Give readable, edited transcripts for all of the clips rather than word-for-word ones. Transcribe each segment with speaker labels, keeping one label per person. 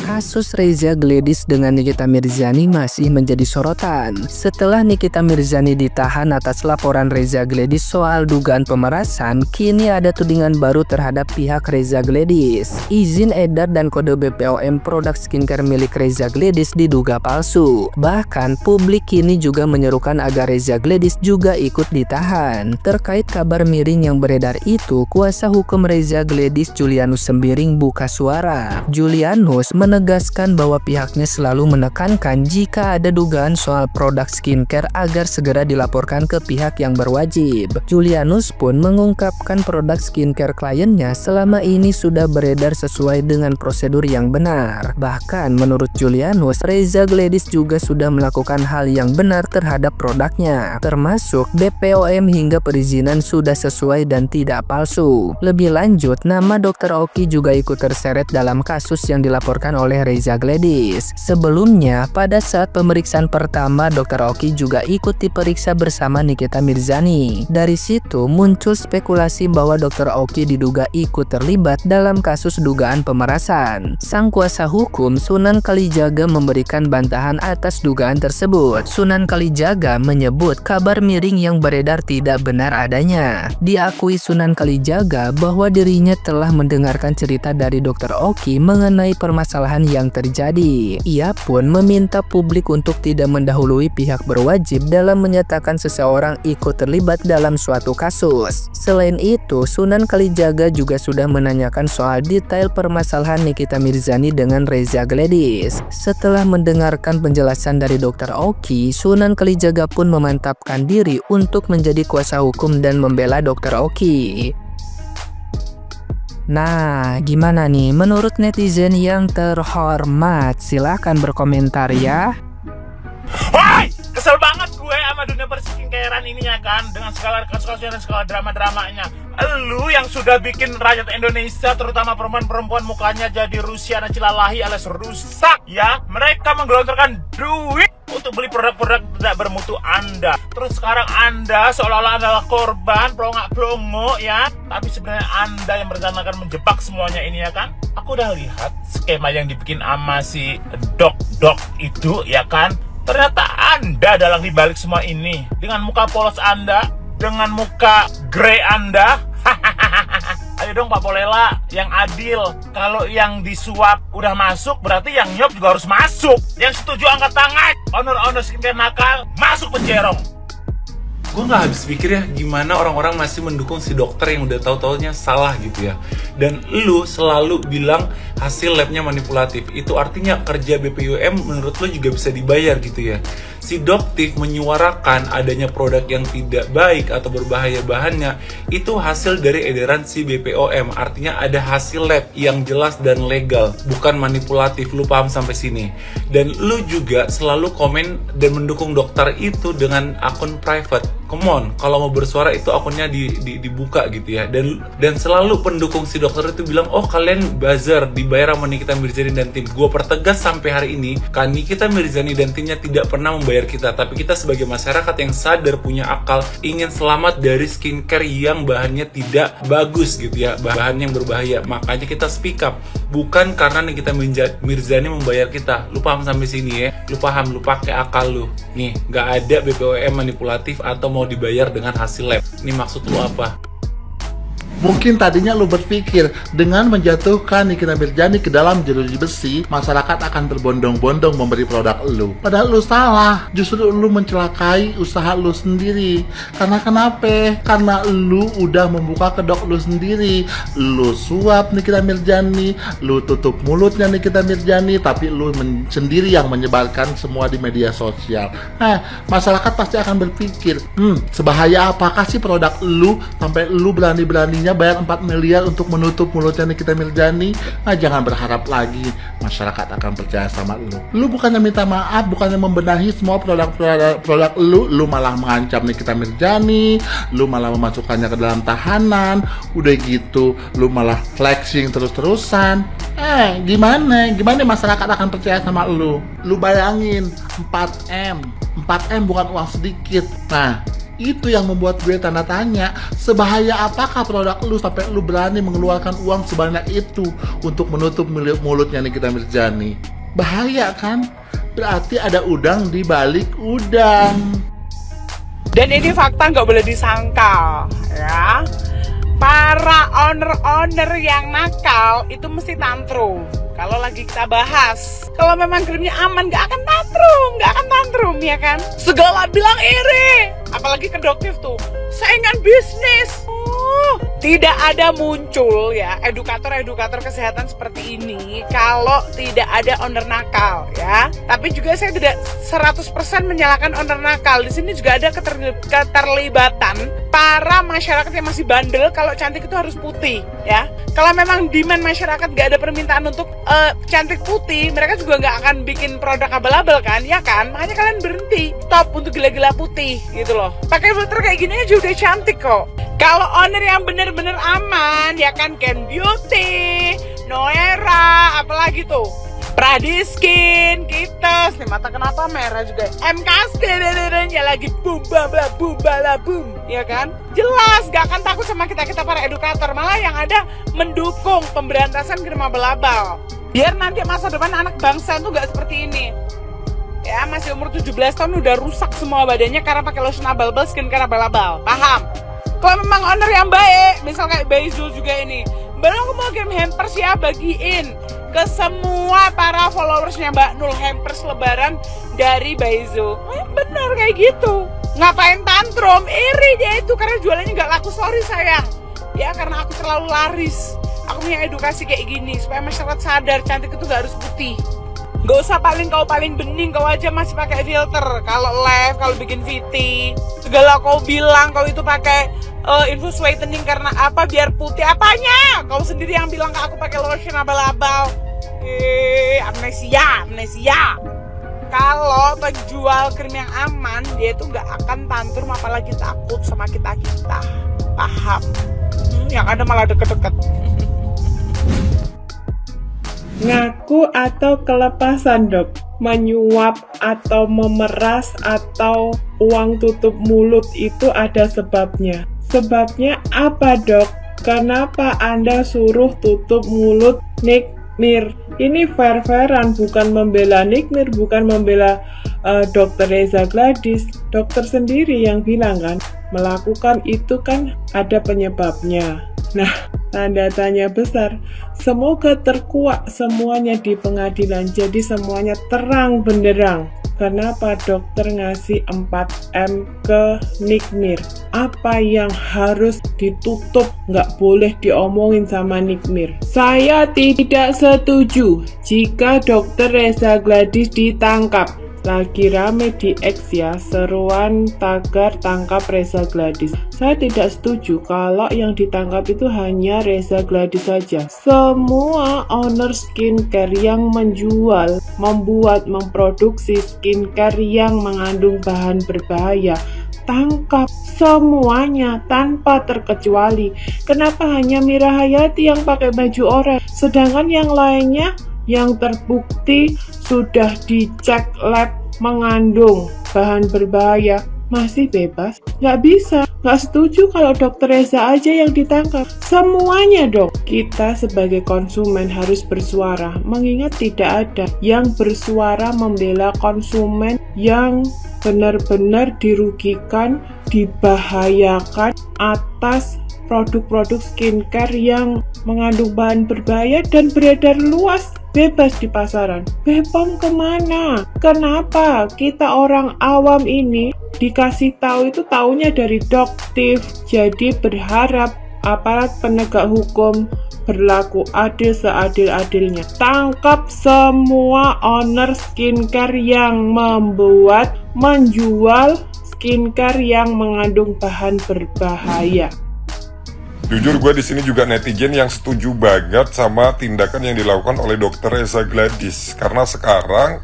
Speaker 1: kasus Reza Gledys dengan Nikita Mirzani masih menjadi sorotan. Setelah Nikita Mirzani ditahan atas laporan Reza Gledys soal dugaan pemerasan, kini ada tudingan baru terhadap pihak Reza Gledys. Izin edar dan kode BPOM produk skincare milik Reza Gledys diduga palsu. Bahkan publik kini juga menyerukan agar Reza Gledys juga ikut ditahan. Terkait kabar miring yang beredar itu, kuasa hukum Reza Gledys Julianus Sembiring buka suara. Julianus menegaskan bahwa pihaknya selalu menekankan jika ada dugaan soal produk skincare agar segera dilaporkan ke pihak yang berwajib. Julianus pun mengungkapkan produk skincare kliennya selama ini sudah beredar sesuai dengan prosedur yang benar. Bahkan menurut Julianus, Reza Gledys juga sudah melakukan hal yang benar terhadap produknya, termasuk BPOM hingga perizinan sudah sesuai dan tidak palsu. Lebih lanjut, nama Dr. Oki juga ikut terseret dalam kasus yang dilaporkan oleh Reza Gledys. Sebelumnya, pada saat pemeriksaan pertama, Dr. Oki juga ikut diperiksa bersama Nikita Mirzani. Dari situ muncul spekulasi bahwa Dr. Oki diduga ikut terlibat dalam kasus dugaan pemerasan. Sang kuasa hukum Sunan Kalijaga memberikan bantahan atas dugaan tersebut. Sunan Kalijaga menyebut kabar miring yang beredar tidak benar adanya. Diakui Sunan Kalijaga bahwa dirinya telah mendengarkan cerita dari Dr. Oki mengenai permasalahan yang terjadi. Ia pun meminta publik untuk tidak mendahului pihak berwajib dalam menyatakan seseorang ikut terlibat dalam suatu kasus. Selain itu, Sunan Kalijaga juga sudah menanyakan soal detail permasalahan Nikita Mirzani dengan Reza Gledys. Setelah mendengarkan penjelasan dari Dr. Oki, Sunan Kalijaga pun memantapkan diri untuk menjadi kuasa hukum dan membela Dr. Oki. Nah, gimana nih menurut netizen yang terhormat? Silahkan berkomentar ya.
Speaker 2: Woi, kesel banget gue sama dunia perskincarean ini ya kan, dengan segala kasus-kasusnya dan segala drama-dramanya. Lu yang sudah bikin rakyat Indonesia, terutama perempuan-perempuan, mukanya jadi Rusia dan Cilalahi alias rusak ya. Mereka menggelontorkan duit untuk beli produk-produk tidak bermutu Anda. Terus sekarang Anda seolah-olah adalah korban, pelongak-pelongo ya. Tapi sebenarnya Anda yang merencanakan menjebak semuanya ini ya kan. Aku udah lihat skema yang dibikin sama si dok itu ya kan. Ternyata Anda dalang dibalik semua ini. Dengan muka polos Anda, dengan muka grey Anda. Ayo dong Pak Bolela, yang adil. Kalau yang disuap udah masuk, berarti yang nyop juga harus masuk. Yang setuju angkat tangan. Owner skincare nakal, masuk penjerong.
Speaker 3: Gue nggak habis pikir ya gimana orang-orang masih mendukung si dokter yang udah tahu-taunya salah gitu ya. Dan lu selalu bilang hasil labnya manipulatif. Itu artinya kerja BPOM menurut lu juga bisa dibayar gitu ya. Si Doktif menyuarakan adanya produk yang tidak baik atau berbahaya bahannya itu hasil dari edaran si BPOM. Artinya ada hasil lab yang jelas dan legal, bukan manipulatif. Lu paham sampai sini? Dan lu juga selalu komen dan mendukung dokter itu dengan akun private. Come on, kalau mau bersuara itu akunnya dibuka gitu ya. Dan selalu pendukung si dokter itu bilang, oh kalian buzzer, dibayar sama Nikita Mirzani dan tim. Gue pertegas sampai hari ini, kan Nikita Mirzani dan timnya tidak pernah membayar kita. Tapi kita sebagai masyarakat yang sadar, punya akal, ingin selamat dari skincare yang bahannya tidak bagus gitu ya, bahan yang berbahaya. Makanya kita speak up, bukan karena Nikita Mirzani membayar kita. Lu paham sampai sini ya? Lu paham, lu pakai akal lu. Nih, nggak ada BPOM manipulatif atau mau dibayar dengan hasil lab. Ini maksud lu apa?
Speaker 4: Mungkin tadinya lu berpikir dengan menjatuhkan Nikita Mirzani ke dalam jeruji besi, masyarakat akan berbondong-bondong memberi produk lu. Padahal lu salah, justru lu mencelakai usaha lu sendiri. Karena kenapa? Karena lu udah membuka kedok lu sendiri. Lu suap Nikita Mirzani, lu tutup mulutnya Nikita Mirzani, tapi lu sendiri yang menyebarkan semua di media sosial. Nah, masyarakat pasti akan berpikir, sebahaya apakah sih produk lu sampai lu berani-beraninya bayar 4 miliar untuk menutup mulutnya Nikita Mirzani? Nah, jangan berharap lagi masyarakat akan percaya sama lu. Lu bukannya minta maaf, bukannya membenahi semua produk lu malah mengancam Nikita Mirzani, lu malah memasukkannya ke dalam tahanan. Udah gitu, lu malah flexing terus-terusan. Gimana masyarakat akan percaya sama lu? Lu bayangin 4M bukan uang sedikit. Nah, Itu yang membuat gue tanda tanya, sebahaya apakah produk lu sampai lu berani mengeluarkan uang sebanyak itu untuk menutup mulutnya Nikita Mirzani? Bahaya kan? Berarti ada udang di balik udang.
Speaker 5: Dan ini fakta nggak boleh disangkal, ya. Para owner-owner yang nakal itu mesti tantrum. Kalau lagi kita bahas, kalau memang krimnya aman nggak akan tantrum, ya kan? Segala bilang iri, apalagi kedoktif tuh, saingan bisnis. Tidak ada muncul ya edukator kesehatan seperti ini kalau tidak ada owner nakal, ya. Tapi juga saya tidak 100% menyalahkan owner nakal. Di sini juga ada keterlibatan para masyarakat yang masih bandel kalau cantik itu harus putih, ya. Kalau memang demand masyarakat nggak ada permintaan untuk cantik putih, mereka juga nggak akan bikin produk abal-abal kan, ya kan? Makanya kalian berhenti, stop untuk gila-gila putih gitu loh. Pakai filter kayak gini aja udah cantik kok. Kalau owner yang bener-bener aman, ya kan, Ken Beauty, Noera, apalagi tuh, Pradiskin, Kites, nih mata kenapa merah juga, MK Skin, ya lagi boom, ya kan? Jelas gak akan takut sama kita para edukator, malah yang ada mendukung pemberantasan krim abal-abal. Biar nanti masa depan anak bangsa tuh gak seperti ini. Ya, masih umur 17 tahun udah rusak semua badannya karena pakai lotion abal-abal, skincare abal-abal, paham? Kalau memang owner yang baik, misal kayak Baizu juga ini, baru aku mau kirim hampers ya, bagiin ke semua para followersnya Mbak Nul, hampers lebaran dari Baizu. Bener kayak gitu. Ngapain tantrum? Iri dia itu karena jualannya nggak laku, sorry sayang. Ya karena aku terlalu laris. Aku punya edukasi kayak gini supaya masyarakat sadar cantik itu nggak harus putih. Gak usah paling bening, kau aja masih pakai filter. Kalau live, kalau bikin VT, segala kau bilang kau itu pakai infus whitening karena apa? Biar putih. Apanya? Kau sendiri yang bilang ke aku pakai lotion abal-abal. Amnesia. Kalau penjual krim yang aman, dia itu nggak akan tantrum apalagi takut sama kita. Paham? Yang ada malah deket-deket.
Speaker 6: Ngaku atau kelepasan, Dok? Menyuap atau memeras atau uang tutup mulut itu ada sebabnya. Sebabnya apa, Dok? Kenapa Anda suruh tutup mulut Nick Mir? Ini fair-fairan, bukan membela Nick Mir, bukan membela Dr. Reza Gladys. Dokter sendiri yang bilang kan, melakukan itu kan ada penyebabnya. Nah, tanda tanya besar. Semoga terkuak semuanya di pengadilan, jadi semuanya terang benderang. Kenapa dokter ngasih 4M ke Nick Mir? Apa yang harus ditutup, nggak boleh diomongin sama Nick Mir? Saya tidak setuju jika Dr. Reza Gladys ditangkap. Lagi rame di X ya, seruan tagar tangkap Reza Gladys. Saya tidak setuju kalau yang ditangkap itu hanya Reza Gladys saja. Semua owner skincare yang menjual, membuat, memproduksi skincare yang mengandung bahan berbahaya, tangkap semuanya tanpa terkecuali. Kenapa hanya Mira Hayati yang pakai baju oranye, sedangkan yang lainnya yang terbukti sudah dicek lab mengandung bahan berbahaya masih bebas? Nggak bisa, nggak setuju kalau Dr. Reza aja yang ditangkap. Semuanya dong. Kita sebagai konsumen harus bersuara, mengingat tidak ada yang bersuara membela konsumen yang benar-benar dirugikan, dibahayakan atas produk-produk skincare yang mengandung bahan berbahaya dan beredar luas bebas di pasaran. BPOM kemana? Kenapa kita orang awam ini dikasih tahu itu taunya dari doktif? Jadi berharap aparat penegak hukum berlaku adil seadil-adilnya. Tangkap semua owner skincare yang membuat, menjual skincare yang mengandung bahan berbahaya.
Speaker 7: Jujur gue di sini juga netizen yang setuju banget sama tindakan yang dilakukan oleh Dr. Reza Gladys. Karena sekarang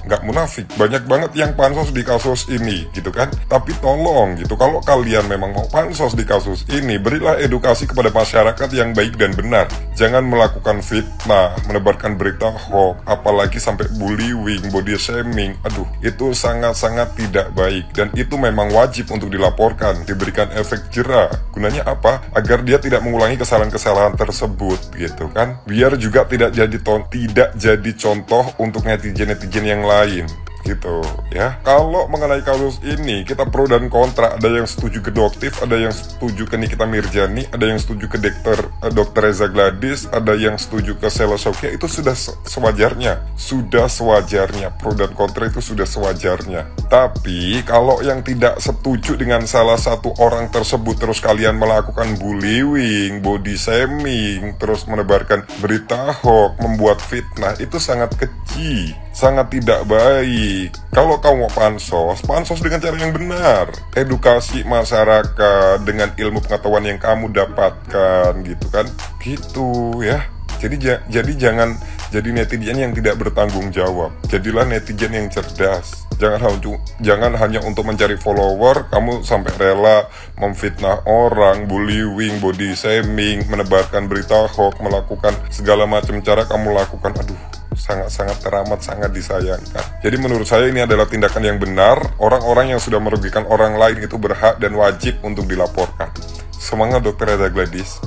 Speaker 7: nggak munafik, banyak banget yang pansos di kasus ini gitu kan. Tapi tolong gitu, kalau kalian memang mau pansos di kasus ini, berilah edukasi kepada masyarakat yang baik dan benar. Jangan melakukan fitnah, menebarkan berita hoax, apalagi sampai bullying, body shaming. Aduh, itu sangat-sangat tidak baik. Dan itu memang wajib untuk dilaporkan, diberikan efek jera. Gunanya apa? Agar dia tidak mengulangi kesalahan-kesalahan tersebut gitu kan, biar juga tidak jadi contoh untuk netizen-netizen yang lain gitu ya. Kalau mengenai kasus ini kita pro dan kontra, ada yang setuju ke Doktif, ada yang setuju ke Nikita Mirzani, ada yang setuju ke Dr. Reza Gladys, ada yang setuju ke Sheila Shauqiah. Itu sudah sewajarnya, pro dan kontra itu sudah sewajarnya. Tapi kalau yang tidak setuju dengan salah satu orang tersebut, terus kalian melakukan bullying, body shaming, terus menebarkan berita hoax, membuat fitnah, itu sangat keji, sangat tidak baik. Kalau kamu mau pansos dengan cara yang benar, edukasi masyarakat dengan ilmu pengetahuan yang kamu dapatkan gitu kan, gitu ya. Jadi jangan jadi netizen yang tidak bertanggung jawab. Jadilah netizen yang cerdas. Jangan hanya untuk mencari follower, kamu sampai rela memfitnah orang, bullying, body shaming, menebarkan berita hoax, melakukan segala macam cara kamu lakukan. Aduh, sangat-sangat teramat, sangat disayangkan. Jadi menurut saya ini adalah tindakan yang benar. Orang-orang yang sudah merugikan orang lain itu berhak dan wajib untuk dilaporkan. Semangat Dr. Reza Gladys.